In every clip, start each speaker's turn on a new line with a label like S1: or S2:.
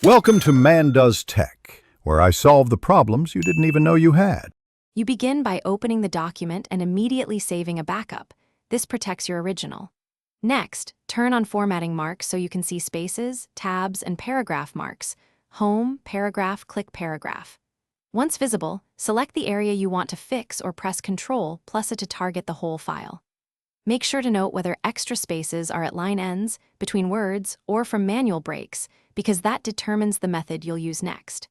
S1: Welcome to Man Does Tech, where I solve the problems you didn't even know you had.
S2: You begin by opening the document and immediately saving a backup. This protects your original. Next, turn on formatting marks so you can see spaces, tabs, and paragraph marks. Home, paragraph, click paragraph. Once visible, select the area you want to fix or press Ctrl plus it to target the whole file. Make sure to note whether extra spaces are at line ends, between words, or from manual breaks, because that determines the method you'll use next.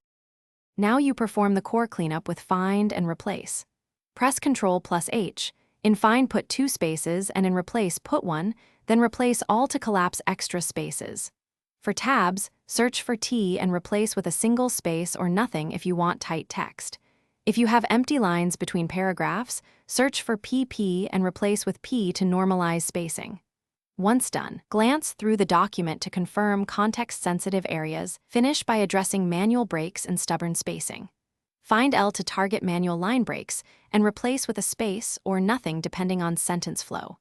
S2: Now you perform the core cleanup with Find and Replace. Press Ctrl plus H. In Find, put 2 spaces, and in Replace, put 1, then replace all to collapse extra spaces. For tabs, search for T and replace with a single space or nothing if you want tight text. If you have empty lines between paragraphs, search for PP and replace with P to normalize spacing. Once done, glance through the document to confirm context-sensitive areas. Finish by addressing manual breaks and stubborn spacing. Find L to target manual line breaks and replace with a space or nothing depending on sentence flow.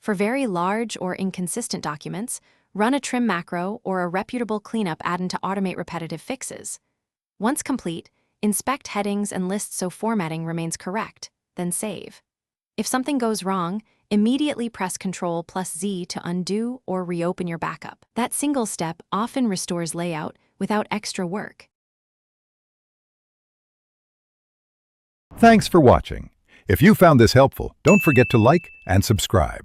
S2: For very large or inconsistent documents, run a trim macro or a reputable cleanup add-in to automate repetitive fixes. Once complete, inspect headings and lists so formatting remains correct, then save. If something goes wrong, immediately press Ctrl plus Z to undo or reopen your backup. That single step often restores layout without extra work.
S1: Thanks for watching. If you found this helpful, don't forget to like and subscribe.